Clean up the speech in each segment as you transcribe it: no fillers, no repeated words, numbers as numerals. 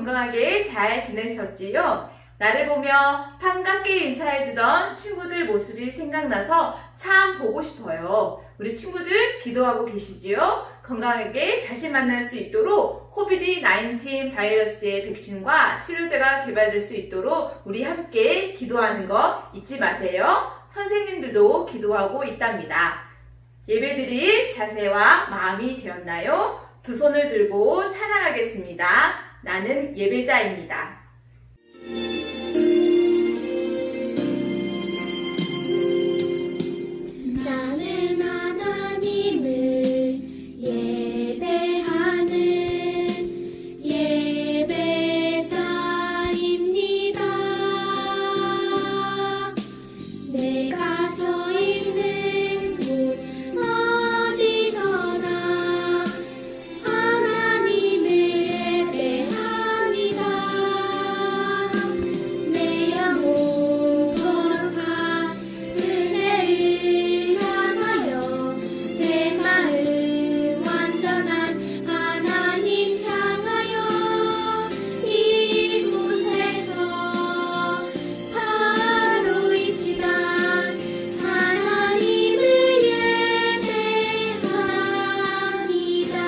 건강하게 잘 지내셨지요? 나를 보며 반갑게 인사해주던 친구들 모습이 생각나서 참 보고 싶어요. 우리 친구들 기도하고 계시지요? 건강하게 다시 만날 수 있도록 코비드-19 바이러스의 백신과 치료제가 개발될 수 있도록 우리 함께 기도하는 거 잊지 마세요. 선생님들도 기도하고 있답니다. 예배드릴 자세와 마음이 되었나요? 두 손을 들고 찬양하겠습니다. 나는 예배자입니다. 나는 하나님을 예배하는 예배자입니다. 내가 서 있는 곳 어디서나 하나님을 예배합니다. 내 영혼 거룩한 은혜를 향하여 내 마음 완전한 하나님 향하여 이곳에서 바로 이 시간 하나님을 예배합니다.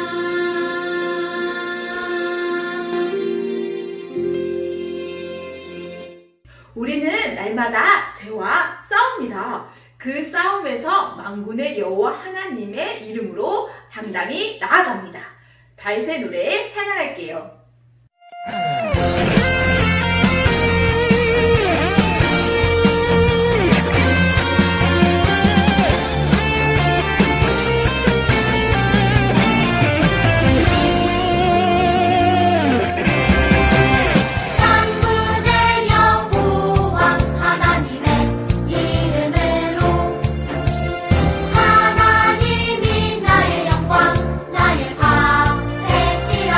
우리는 날마다 죄와 싸웁니다. 그 싸움에서 만군의 여호와 하나님의 이름으로 당당히 나아갑니다. 다윗의 노래 찬양할게요. 만군의 여호와 하나님의 이름으로 하나님이 나의 영광 나의 방패시라.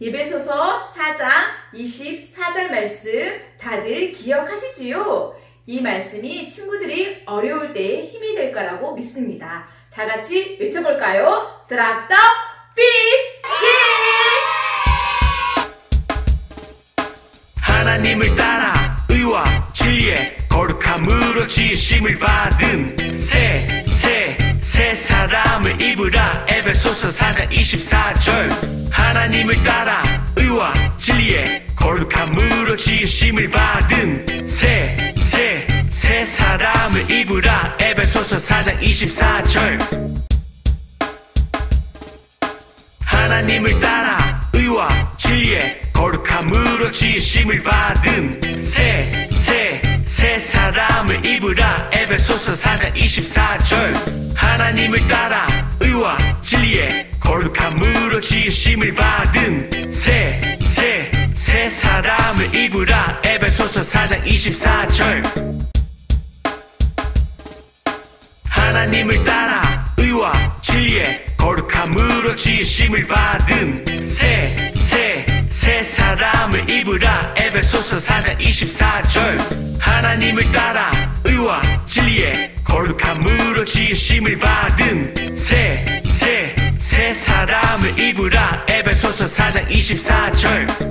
에베소서 4장 24절 말씀 다들 기억하시지요? 이 말씀이 친구들이 어려울 때에 힘이 될 거라고 믿습니다. 다 같이 외쳐볼까요? 드랍 더 빗! 예! 하나님을 따라 의와 진리의 거룩함으로 지으심을 받은 새 사람을 입으라. 에베소서 4장 24절. 하나님을 따라 의와 진리의 거룩함으로 지으심을 받은 새 사람을 입으라. 에베소서 4장 24절. 하나님을 따라 의와 진리의 거룩함으로 지으심을 받은 새 사람을 입으라. 에베소서 4장 24절. 하나님을 따라 의와 진리의 거룩함으로 지으심을 받은 새 사람을 입으라. 에베소서 4장 24절. 하나님을 따라 의와 진리의 거룩함으로 지으심을 받은 새 사람을 입으라. 에베소서 4장 24절. 하나님을 따라 의와 진리의 거룩함으로 지으심을 받은 새 사람을 입으라. 에베소서 4장 24절.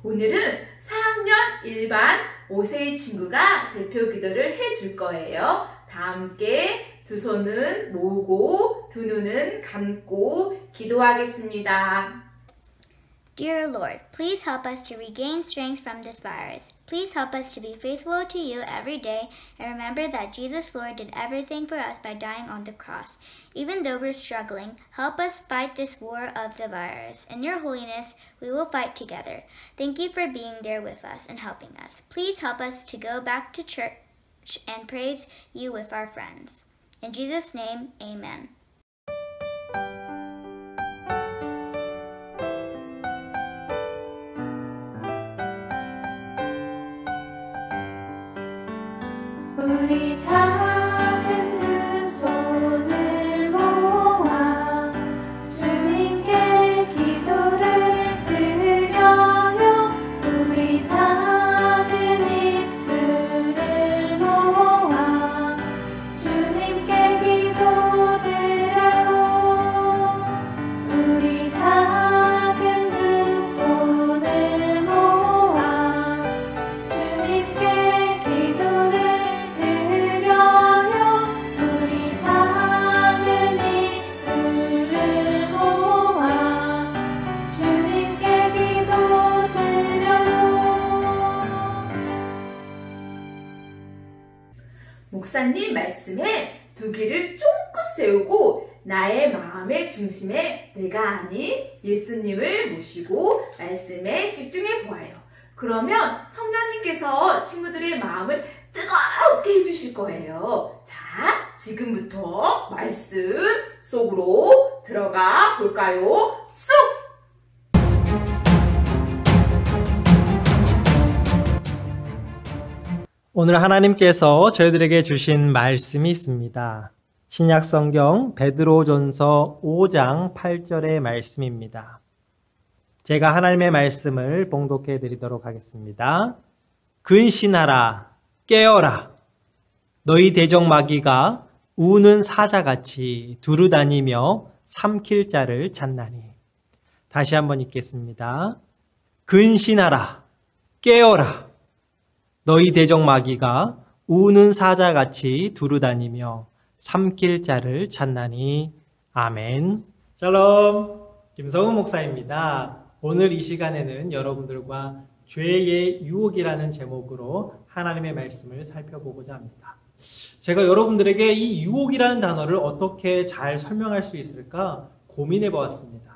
오늘은 4학년 1반 5세의 친구가 대표 기도를 해줄 거예요. 다 함께 두 손은 모으고 두 눈은 감고 기도하겠습니다. Dear Lord, please help us to regain strength from this virus. Please help us to be faithful to you every day and remember that Jesus, Lord, did everything for us by dying on the cross. Even though we're struggling, help us fight this war of the virus. In your holiness, we will fight together. Thank you for being there with us and helping us. Please help us to go back to church and praise you with our friends. In Jesus' name, amen. 우리 작은 두 손을 모아 주님께 기도를 드려요. 우리 작은 입술을 모아 주님께 기도드려요. 우리 작은 두 손을 모아 주님께 기도를 목사님 말씀에 두 귀를 쫑긋 세우고 나의 마음의 중심에 내가 아닌 예수님을 모시고 말씀에 집중해 보아요. 그러면 성령님께서 친구들의 마음을 뜨겁게 해주실 거예요. 자, 지금부터 말씀 속으로 들어가 볼까요? 쏙! 오늘 하나님께서 저희들에게 주신 말씀이 있습니다. 신약성경 베드로전서 5장 8절의 말씀입니다. 제가 하나님의 말씀을 봉독해 드리도록 하겠습니다. 근신하라, 깨어라. 너희 대적 마귀가 우는 사자같이 두루다니며 삼킬 자를 찾나니. 다시 한번 읽겠습니다. 근신하라, 깨어라. 너희 대적 마귀가 우는 사자같이 두루다니며 삼킬 자를 찾나니. 아멘. 샬롬. 김성훈 목사입니다. 오늘 이 시간에는 여러분들과 죄의 유혹이라는 제목으로 하나님의 말씀을 살펴보고자 합니다. 제가 여러분들에게 이 유혹이라는 단어를 어떻게 잘 설명할 수 있을까 고민해 보았습니다.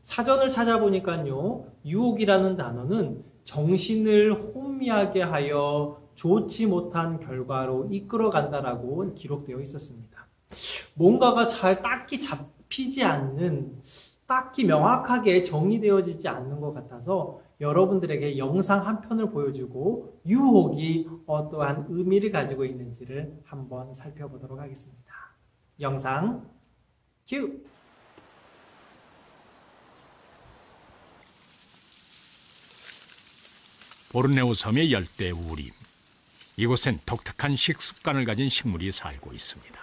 사전을 찾아보니까요, 유혹이라는 단어는 정신을 혼미하게 하여 좋지 못한 결과로 이끌어간다라고 기록되어 있었습니다. 뭔가가 잘 딱히 잡히지 않는, 딱히 명확하게 정리되어지지 않는 것 같아서 여러분들에게 영상 한 편을 보여주고 유혹이 어떠한 의미를 가지고 있는지를 한번 살펴보도록 하겠습니다. 영상 큐! 보르네오 섬의 열대 우림. 이곳엔 독특한 식습관을 가진 식물이 살고 있습니다.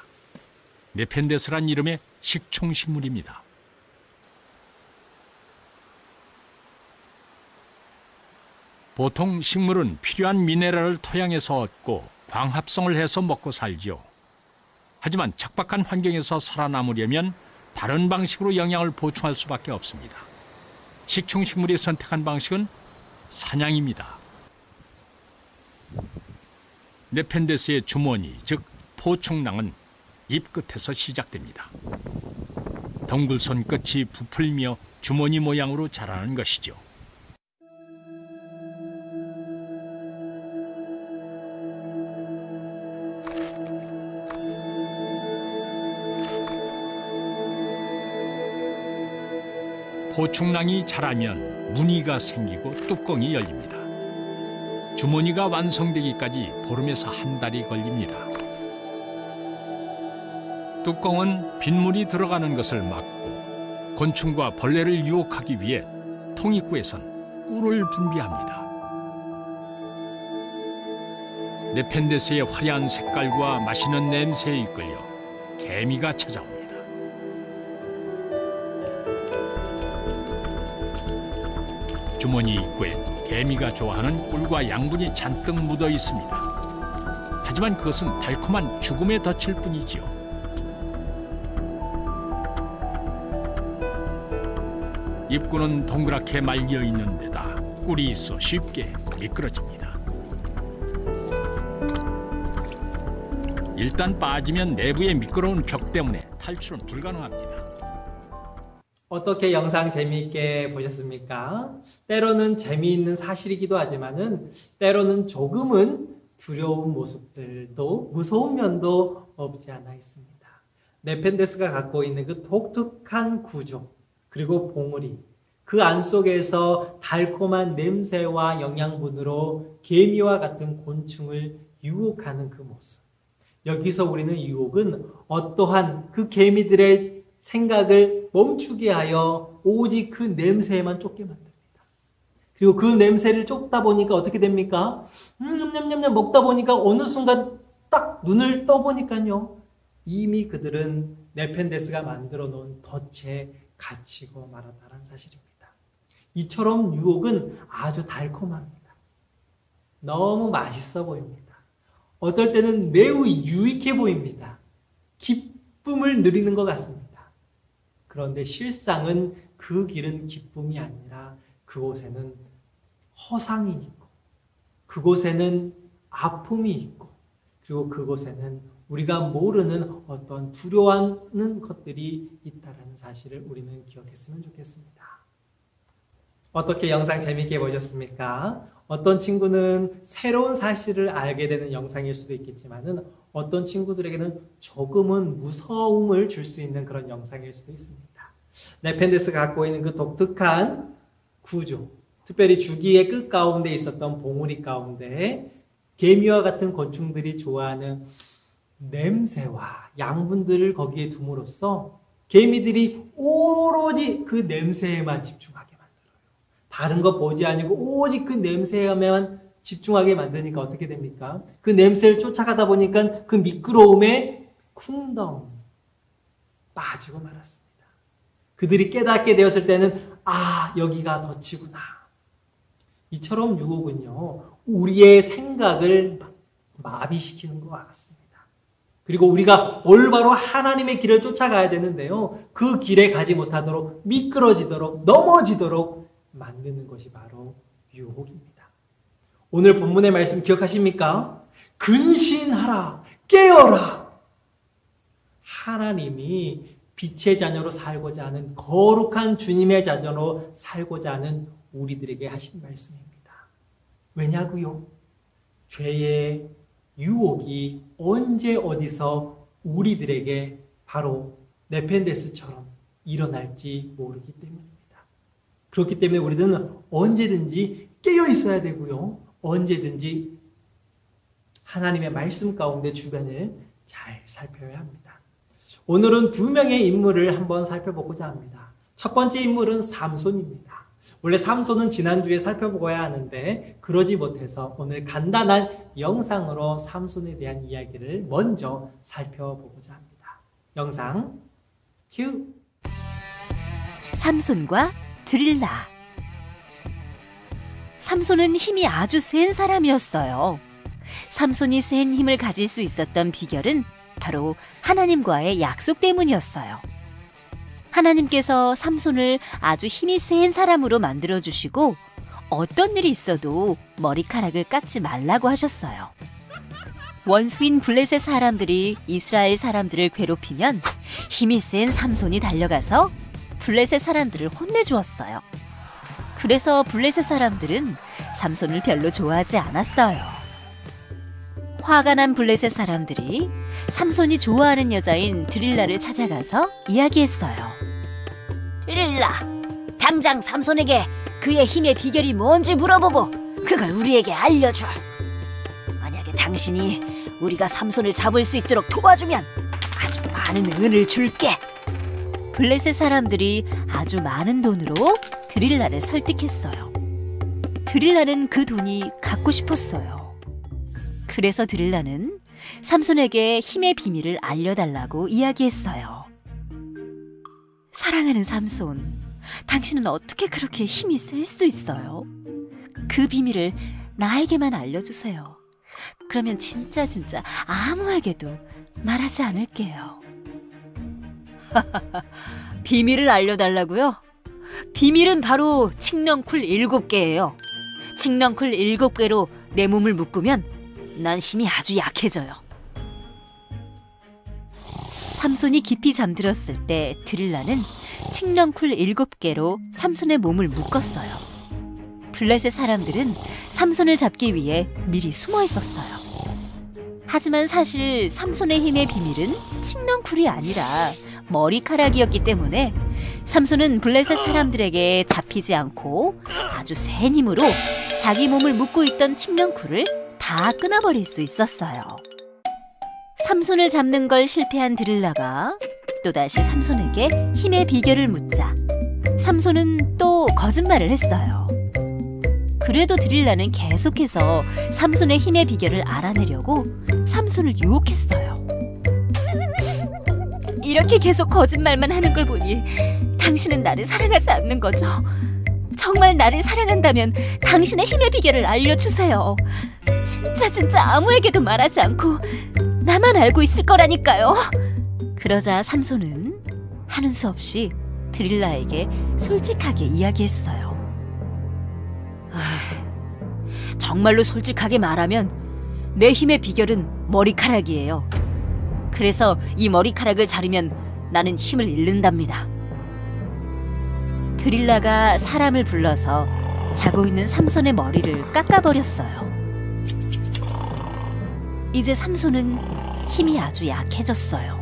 네펜데스란 이름의 식충식물입니다. 보통 식물은 필요한 미네랄을 토양에서 얻고 광합성을 해서 먹고 살죠. 하지만 척박한 환경에서 살아남으려면 다른 방식으로 영양을 보충할 수밖에 없습니다. 식충식물이 선택한 방식은 사냥입니다. 네펜데스의 주머니, 즉 포충낭은 입 끝에서 시작됩니다. 덩굴 손끝이 부풀며 주머니 모양으로 자라는 것이죠. 포충낭이 자라면 무늬가 생기고 뚜껑이 열립니다. 주머니가 완성되기까지 보름에서 한 달이 걸립니다. 뚜껑은 빗물이 들어가는 것을 막고 곤충과 벌레를 유혹하기 위해 통 입구에선 꿀을 분비합니다. 네펜데스의 화려한 색깔과 맛있는 냄새에 이끌려 개미가 찾아옵니다. 주머니 입구엔 개미가 좋아하는 꿀과 양분이 잔뜩 묻어 있습니다. 하지만 그것은 달콤한 죽음의 덫일 뿐이지요. 입구는 동그랗게 말려 있는 데다 꿀이 있어 쉽게 미끄러집니다. 일단 빠지면 내부의 미끄러운 벽 때문에 탈출은 불가능합니다. 어떻게 영상 재미있게 보셨습니까? 때로는 재미있는 사실이기도 하지만은 때로는 조금은 두려운 모습들도 무서운 면도 없지 않아 있습니다. 네펜데스가 갖고 있는 그 독특한 구조 그리고 봉우리 그 안 속에서 달콤한 냄새와 영양분으로 개미와 같은 곤충을 유혹하는 그 모습. 여기서 우리는 유혹은 어떠한 그 개미들의 생각을 멈추게 하여 오직 그 냄새에만 쫓게 만듭니다. 그리고 그 냄새를 쫓다 보니까 어떻게 됩니까? 냠냠냠냠 먹다 보니까 어느 순간 딱 눈을 떠보니까요. 이미 그들은 네펜데스가 만들어 놓은 덫에 갇히고 말았다는 사실입니다. 이처럼 유혹은 아주 달콤합니다. 너무 맛있어 보입니다. 어떨 때는 매우 유익해 보입니다. 기쁨을 누리는 것 같습니다. 그런데 실상은 그 길은 기쁨이 아니라 그곳에는 허상이 있고 그곳에는 아픔이 있고 그리고 그곳에는 우리가 모르는 어떤 두려워하는 것들이 있다는 사실을 우리는 기억했으면 좋겠습니다. 어떻게 영상 재미있게 보셨습니까? 어떤 친구는 새로운 사실을 알게 되는 영상일 수도 있겠지만은 어떤 친구들에게는 조금은 무서움을 줄 수 있는 그런 영상일 수도 있습니다. 네펜데스가 갖고 있는 그 독특한 구조, 특별히 주기의 끝 가운데 있었던 봉우리 가운데 개미와 같은 곤충들이 좋아하는 냄새와 양분들을 거기에 둠으로써 개미들이 오로지 그 냄새에만 집중하게 만들어요. 다른 거 보지 아니고 오직 그 냄새에만 집중하게 만드니까 어떻게 됩니까? 그 냄새를 쫓아가다 보니까 그 미끄러움에 쿵덩 빠지고 말았습니다. 그들이 깨닫게 되었을 때는 아, 여기가 덫이구나. 이처럼 유혹은요, 우리의 생각을 마비시키는 것 같습니다. 그리고 우리가 올바로 하나님의 길을 쫓아가야 되는데요, 그 길에 가지 못하도록 미끄러지도록 넘어지도록 만드는 것이 바로 유혹입니다. 오늘 본문의 말씀 기억하십니까? 근신하라, 깨어라. 하나님이 빛의 자녀로 살고자 하는 거룩한 주님의 자녀로 살고자 하는 우리들에게 하신 말씀입니다. 왜냐고요? 죄의 유혹이 언제 어디서 우리들에게 바로 네펜데스처럼 일어날지 모르기 때문입니다. 그렇기 때문에 우리는 언제든지 깨어 있어야 되고요. 언제든지 하나님의 말씀 가운데 주변을 잘 살펴야 합니다. 오늘은 두 명의 인물을 한번 살펴보고자 합니다. 첫 번째 인물은 삼손입니다. 원래 삼손은 지난주에 살펴보아야 하는데 그러지 못해서 오늘 간단한 영상으로 삼손에 대한 이야기를 먼저 살펴보고자 합니다. 영상 큐! 삼손과 드릴라. 삼손은 힘이 아주 센 사람이었어요. 삼손이 센 힘을 가질 수 있었던 비결은 바로 하나님과의 약속 때문이었어요. 하나님께서 삼손을 아주 힘이 센 사람으로 만들어주시고 어떤 일이 있어도 머리카락을 깎지 말라고 하셨어요. 원수인 블레셋 사람들이 이스라엘 사람들을 괴롭히면 힘이 센 삼손이 달려가서 블레셋 사람들을 혼내주었어요. 그래서 블레셋 사람들은 삼손을 별로 좋아하지 않았어요. 화가 난 블레셋 사람들이 삼손이 좋아하는 여자인 드릴라를 찾아가서 이야기했어요. 드릴라, 당장 삼손에게 그의 힘의 비결이 뭔지 물어보고 그걸 우리에게 알려줘. 만약에 당신이 우리가 삼손을 잡을 수 있도록 도와주면 아주 많은 은을 줄게. 블레셋 사람들이 아주 많은 돈으로 드릴라를 설득했어요. 드릴라는 그 돈이 갖고 싶었어요. 그래서 드릴라는 삼손에게 힘의 비밀을 알려달라고 이야기했어요. 사랑하는 삼손, 당신은 어떻게 그렇게 힘이 셀 수 있어요? 그 비밀을 나에게만 알려주세요. 그러면 진짜 아무에게도 말하지 않을게요. 비밀을 알려달라고요? 비밀은 바로 칡넝쿨 7개예요. 칡넝쿨 7개로 내 몸을 묶으면 난 힘이 아주 약해져요. 삼손이 깊이 잠들었을 때 드릴라는 칡넝쿨 7개로 삼손의 몸을 묶었어요. 블레셋 사람들은 삼손을 잡기 위해 미리 숨어 있었어요. 하지만 사실 삼손의 힘의 비밀은 칡넝쿨이 아니라 머리카락이었기 때문에 삼손은 블레셋 사람들에게 잡히지 않고 아주 센 힘으로 자기 몸을 묶고 있던 칡넝쿨을 다 끊어버릴 수 있었어요. 삼손을 잡는 걸 실패한 드릴라가 또다시 삼손에게 힘의 비결을 묻자 삼손은 또 거짓말을 했어요. 그래도 드릴라는 계속해서 삼손의 힘의 비결을 알아내려고 삼손을 유혹했어요. 이렇게 계속 거짓말만 하는 걸 보니 당신은 나를 사랑하지 않는 거죠? 정말 나를 사랑한다면 당신의 힘의 비결을 알려주세요. 진짜 아무에게도 말하지 않고 나만 알고 있을 거라니까요. 그러자 삼손은 하는 수 없이 드릴라에게 솔직하게 이야기했어요. 정말로 솔직하게 말하면 내 힘의 비결은 머리카락이에요. 그래서 이 머리카락을 자르면 나는 힘을 잃는답니다. 드릴라가 사람을 불러서 자고 있는 삼손의 머리를 깎아버렸어요. 이제 삼손은 힘이 아주 약해졌어요.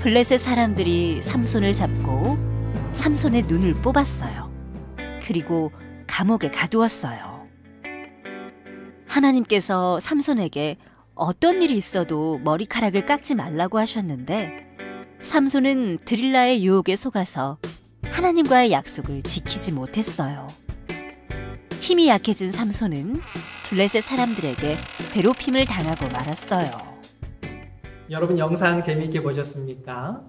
블레셋 사람들이 삼손을 잡고 삼손의 눈을 뽑았어요. 그리고 감옥에 가두었어요. 하나님께서 삼손에게 어떤 일이 있어도 머리카락을 깎지 말라고 하셨는데 삼손은 드릴라의 유혹에 속아서 하나님과의 약속을 지키지 못했어요. 힘이 약해진 삼손은 블레셋 사람들에게 괴롭힘을 당하고 말았어요. 여러분 영상 재미있게 보셨습니까?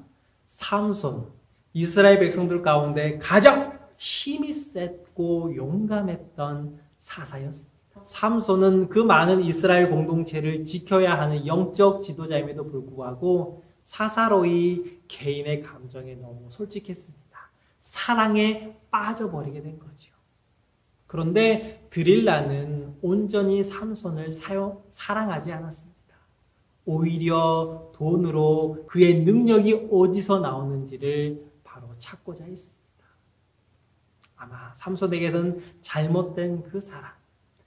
삼손, 이스라엘 백성들 가운데 가장 힘이 셌고 용감했던 사사였습니다. 삼손은 그 많은 이스라엘 공동체를 지켜야 하는 영적 지도자임에도 불구하고 사사로이 개인의 감정에 너무 솔직했습니다. 사랑에 빠져버리게 된 거죠. 그런데 드릴라는 온전히 삼손을 사랑하지 않았습니다. 오히려 돈으로 그의 능력이 어디서 나오는지를 바로 찾고자 했습니다. 아마 삼손에게선 잘못된 그 사랑,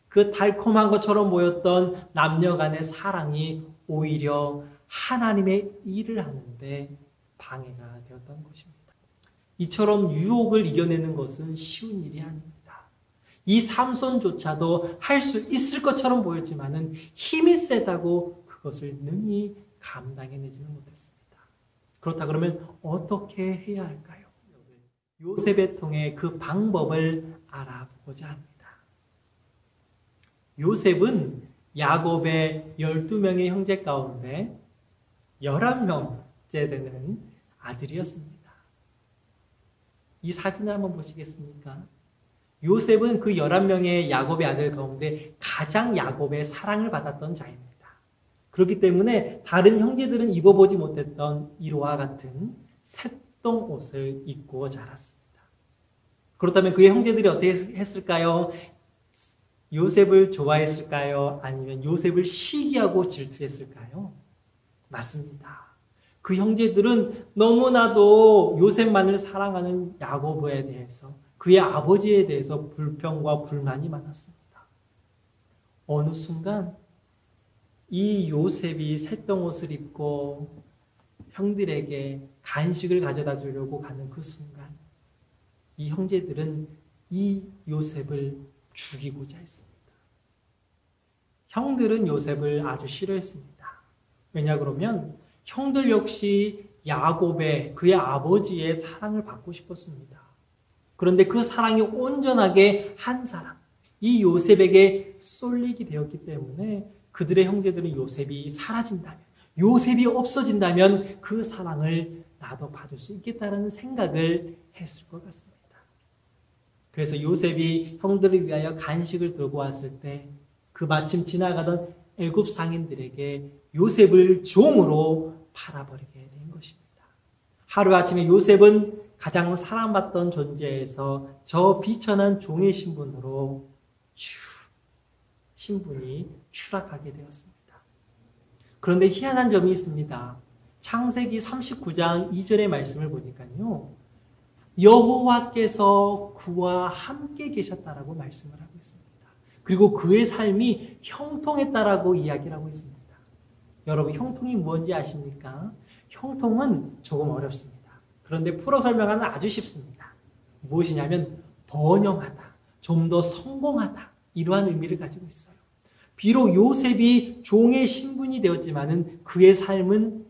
그 달콤한 것처럼 보였던 남녀 간의 사랑이 오히려 하나님의 일을 하는데 방해가 되었던 것입니다. 이처럼 유혹을 이겨내는 것은 쉬운 일이 아닙니다. 이 삼손조차도 할 수 있을 것처럼 보였지만은 힘이 세다고 그것을 능히 감당해내지는 못했습니다. 그렇다 그러면 어떻게 해야 할까요? 요셉을 통해 그 방법을 알아보고자 합니다. 요셉은 야곱의 12명의 형제 가운데 11명째 되는 아들이었습니다. 이 사진을 한번 보시겠습니까? 요셉은 그 11명의 야곱의 아들 가운데 가장 야곱의 사랑을 받았던 자입니다. 그렇기 때문에 다른 형제들은 입어보지 못했던 이와 같은 새똥 옷을 입고 자랐습니다. 그렇다면 그의 형제들이 어떻게 했을까요? 요셉을 좋아했을까요? 아니면 요셉을 시기하고 질투했을까요? 맞습니다. 그 형제들은 너무나도 요셉만을 사랑하는 야고보에 대해서, 그의 아버지에 대해서 불평과 불만이 많았습니다. 어느 순간 이 요셉이 새똥옷을 입고 형들에게 간식을 가져다 주려고 가는 그 순간 이 형제들은 이 요셉을 죽이고자 했습니다. 형들은 요셉을 아주 싫어했습니다. 왜냐 그러면 형들 역시 야곱의 그의 아버지의 사랑을 받고 싶었습니다. 그런데 그 사랑이 온전하게 한 사람, 이 요셉에게 쏠리게 되었기 때문에 그들의 형제들은 요셉이 사라진다면, 요셉이 없어진다면 그 사랑을 나도 받을 수 있겠다는 생각을 했을 것 같습니다. 그래서 요셉이 형들을 위하여 간식을 들고 왔을 때 그 마침 지나가던 애굽 상인들에게 요셉을 종으로 팔아버리게 된 것입니다. 하루아침에 요셉은 가장 사랑받던 존재에서 저 비천한 종의 신분으로 신분이 추락하게 되었습니다. 그런데 희한한 점이 있습니다. 창세기 39장 2절의 말씀을 보니까요, 여호와께서 그와 함께 계셨다라고 말씀을 하고 있습니다. 그리고 그의 삶이 형통했다라고 이야기를 하고 있습니다. 여러분, 형통이 무엇인지 아십니까? 형통은 조금 어렵습니다. 그런데 풀어 설명하는 아주 쉽습니다. 무엇이냐면 번영하다, 좀 더 성공하다, 이러한 의미를 가지고 있어요. 비록 요셉이 종의 신분이 되었지만은 그의 삶은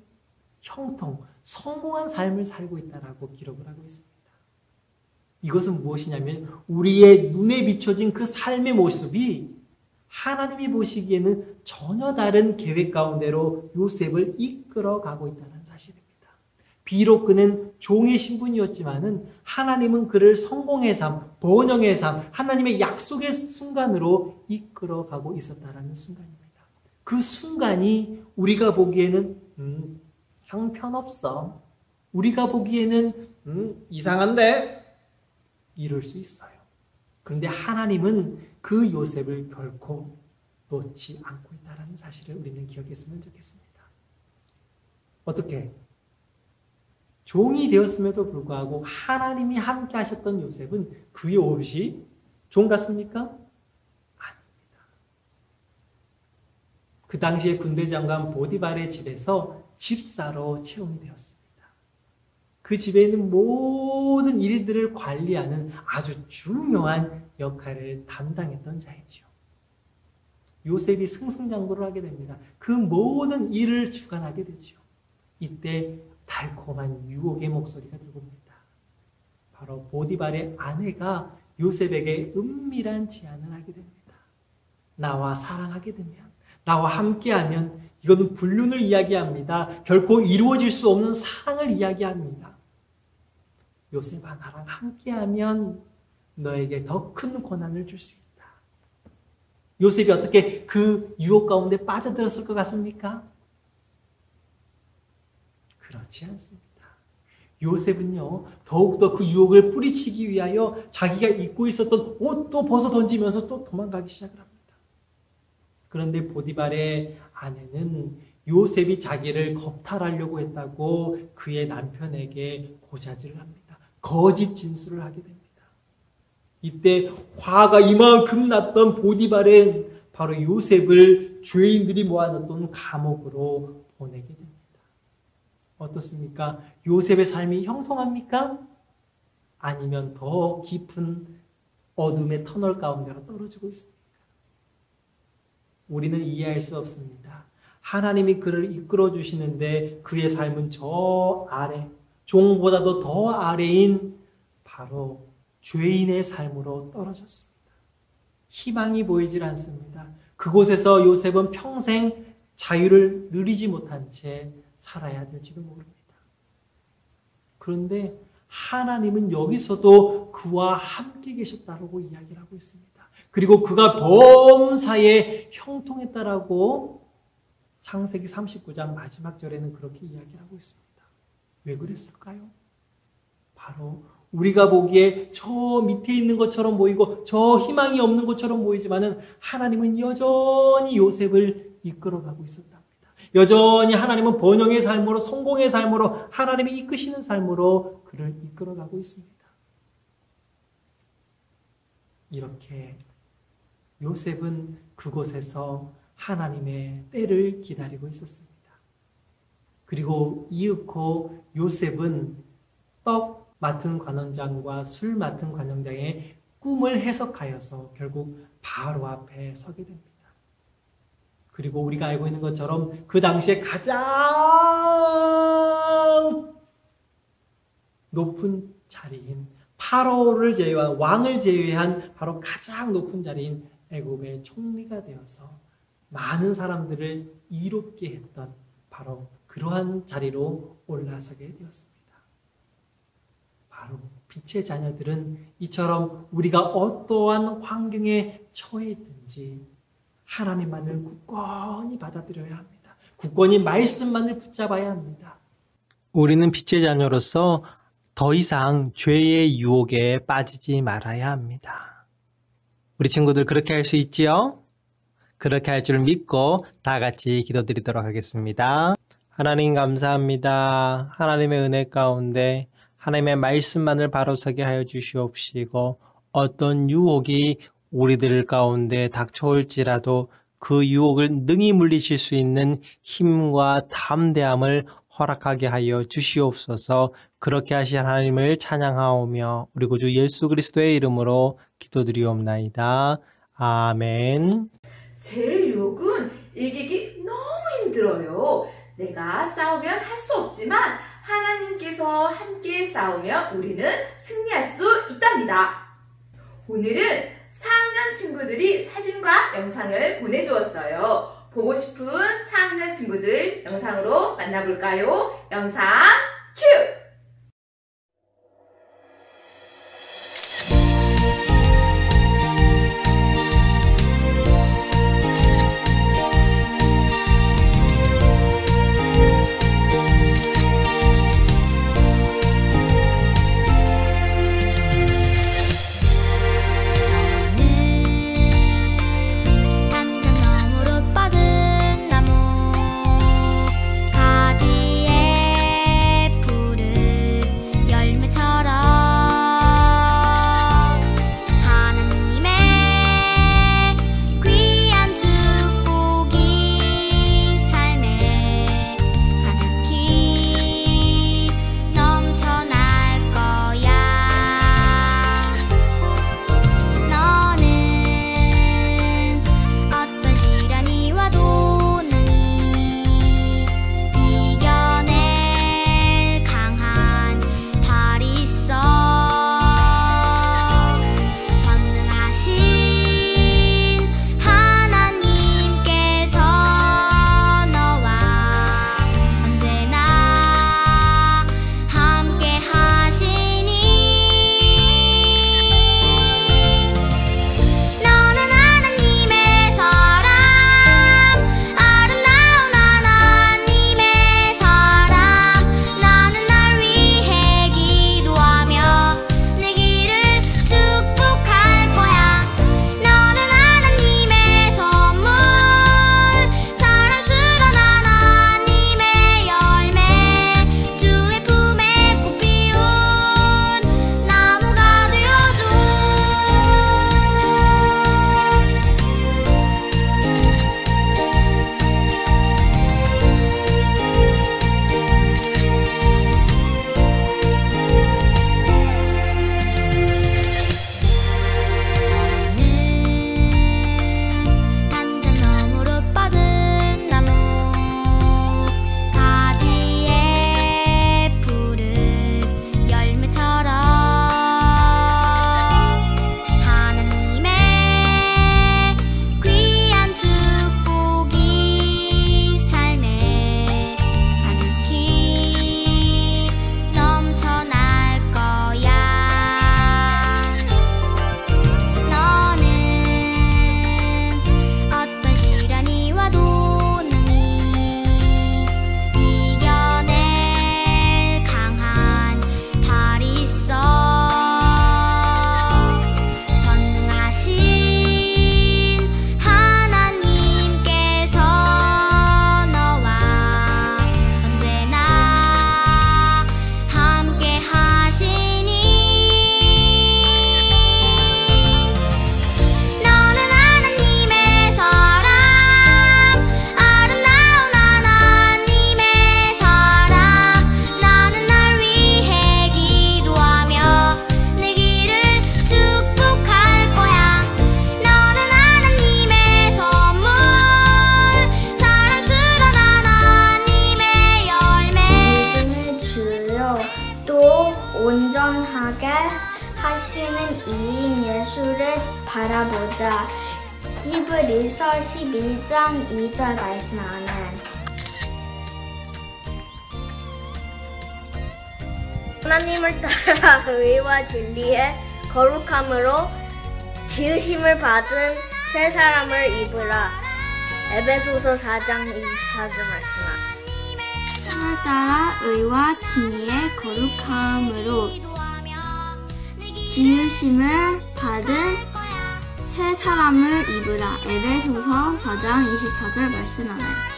형통, 성공한 삶을 살고 있다라고 기록을 하고 있습니다. 이것은 무엇이냐면 우리의 눈에 비춰진 그 삶의 모습이 하나님이 보시기에는 전혀 다른 계획 가운데로 요셉을 이끌어가고 있다는 사실입니다. 비록 그는 종의 신분이었지만은 하나님은 그를 성공의 삶, 번영의 삶, 하나님의 약속의 순간으로 이끌어가고 있었다는 순간입니다. 그 순간이 우리가 보기에는 형편없어, 우리가 보기에는 이상한데, 이럴 수 있어요. 그런데 하나님은 그 요셉을 결코 놓지 않고 있다는 사실을 우리는 기억했으면 좋겠습니다. 어떻게? 종이 되었음에도 불구하고 하나님이 함께 하셨던 요셉은 그의 옷이 종 같습니까? 아닙니다. 그 당시에 군대 장관 보디발의 집에서 집사로 채용이 되었습니다. 그 집에 있는 모든 일들을 관리하는 아주 중요한 역할을 담당했던 자이지요. 요셉이 승승장구를 하게 됩니다. 그 모든 일을 주관하게 되지요. 이때 달콤한 유혹의 목소리가 들려옵니다. 바로 보디발의 아내가 요셉에게 은밀한 제안을 하게 됩니다. 나와 사랑하게 되면, 나와 함께하면, 이건 불륜을 이야기합니다. 결코 이루어질 수 없는 사랑을 이야기합니다. 요셉아, 나랑 함께하면 너에게 더 큰 권한을 줄 수 있다. 요셉이 어떻게 그 유혹 가운데 빠져들었을 것 같습니까? 그렇지 않습니다. 요셉은요, 더욱더 그 유혹을 뿌리치기 위하여 자기가 입고 있었던 옷도 벗어 던지면서 또 도망가기 시작을 합니다. 그런데 보디발의 아내는 요셉이 자기를 겁탈하려고 했다고 그의 남편에게 고자질을 합니다. 거짓 진술을 하게 됩니다. 이때 화가 이만큼 났던 보디발은 바로 요셉을 죄인들이 모아놨던 감옥으로 보내게 됩니다. 어떻습니까? 요셉의 삶이 형통합니까? 아니면 더 깊은 어둠의 터널 가운데로 떨어지고 있습니까? 우리는 이해할 수 없습니다. 하나님이 그를 이끌어 주시는데 그의 삶은 저 아래, 종보다도 더 아래인 바로 죄인의 삶으로 떨어졌습니다. 희망이 보이질 않습니다. 그곳에서 요셉은 평생 자유를 누리지 못한 채 살아야 될지도 모릅니다. 그런데 하나님은 여기서도 그와 함께 계셨다고 이야기를 하고 있습니다. 그리고 그가 범사에 형통했다라고 창세기 39장 마지막 절에는 그렇게 이야기를 하고 있습니다. 왜 그랬을까요? 바로 우리가 보기에 저 밑에 있는 것처럼 보이고 저 희망이 없는 것처럼 보이지만은 하나님은 여전히 요셉을 이끌어가고 있었답니다. 여전히 하나님은 번영의 삶으로, 성공의 삶으로, 하나님이 이끄시는 삶으로 그를 이끌어가고 있습니다. 이렇게 요셉은 그곳에서 하나님의 때를 기다리고 있었습니다. 그리고 이윽고 요셉은 떡 맡은 관원장과 술 맡은 관원장의 꿈을 해석하여서 결국 바로 앞에 서게 됩니다. 그리고 우리가 알고 있는 것처럼 그 당시에 가장 높은 자리인 파라오를 제외한, 왕을 제외한 바로 가장 높은 자리인 애굽의 총리가 되어서 많은 사람들을 이롭게 했던 바로 그러한 자리로 올라서게 되었습니다. 바로 빛의 자녀들은 이처럼 우리가 어떠한 환경에 처해 있든지 하나님만을 굳건히 받아들여야 합니다. 굳건히 말씀만을 붙잡아야 합니다. 우리는 빛의 자녀로서 더 이상 죄의 유혹에 빠지지 말아야 합니다. 우리 친구들 그렇게 할 수 있지요? 그렇게 할 줄 믿고 다 같이 기도드리도록 하겠습니다. 하나님 감사합니다. 하나님의 은혜 가운데 하나님의 말씀만을 바로 서게 하여 주시옵시고 어떤 유혹이 우리들 가운데 닥쳐올지라도 그 유혹을 능히 물리칠 수 있는 힘과 담대함을 허락하게 하여 주시옵소서. 그렇게 하신 하나님을 찬양하오며 우리 구주 예수 그리스도의 이름으로 기도드리옵나이다. 아멘. 제 유혹은 이기기 너무 힘들어요. 내가 싸우면 할 수 없지만 하나님께서 함께 싸우면 우리는 승리할 수 있답니다. 오늘은 4학년 친구들이 사진과 영상을 보내주었어요. 보고 싶은 4학년 친구들 영상으로 만나볼까요? 영상 큐! 단장나무로 뻗은 나무 가지에 온전하게 하시는 이인 예수를 바라보자. 히브리서 12장 2절 말씀. 아멘. 하나님을 따라 의와 진리의 거룩함으로 지으심을 받은 새 사람을 입으라. 에베소서 4장 24절 말씀. 하나님을 따라 의와 진리의 거룩함으로 지으심을 받은 새 사람을 입으라. 에베소서 4장 24절 말씀. 아멘.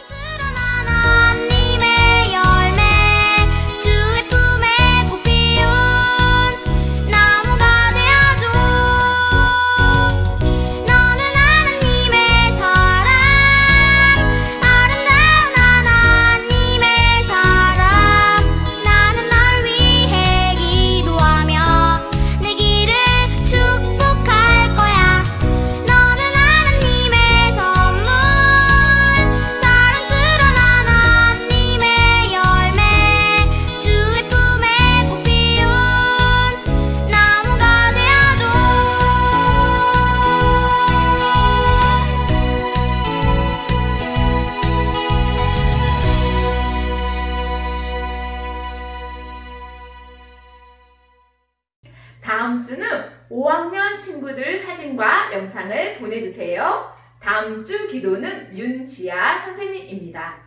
다음 주는 5학년 친구들 사진과 영상을 보내주세요. 다음 주 기도는 윤지아 선생님입니다.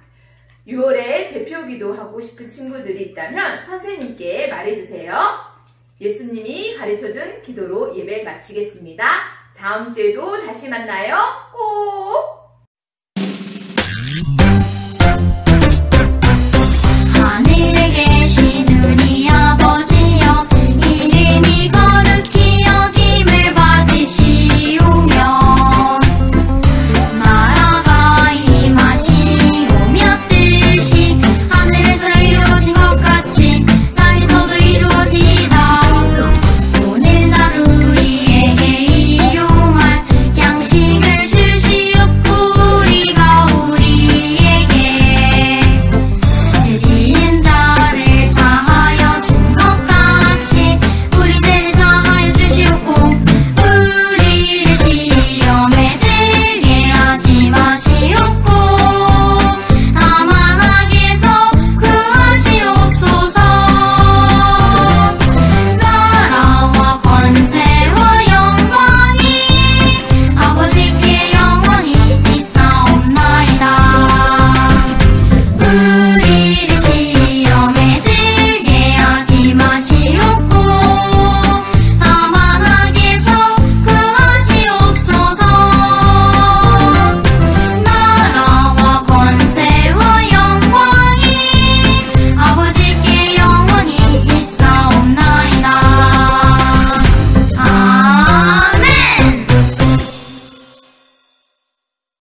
6월에 대표 기도하고 싶은 친구들이 있다면 선생님께 말해주세요. 예수님이 가르쳐준 기도로 예배 마치겠습니다. 다음 주에도 다시 만나요. 꼭!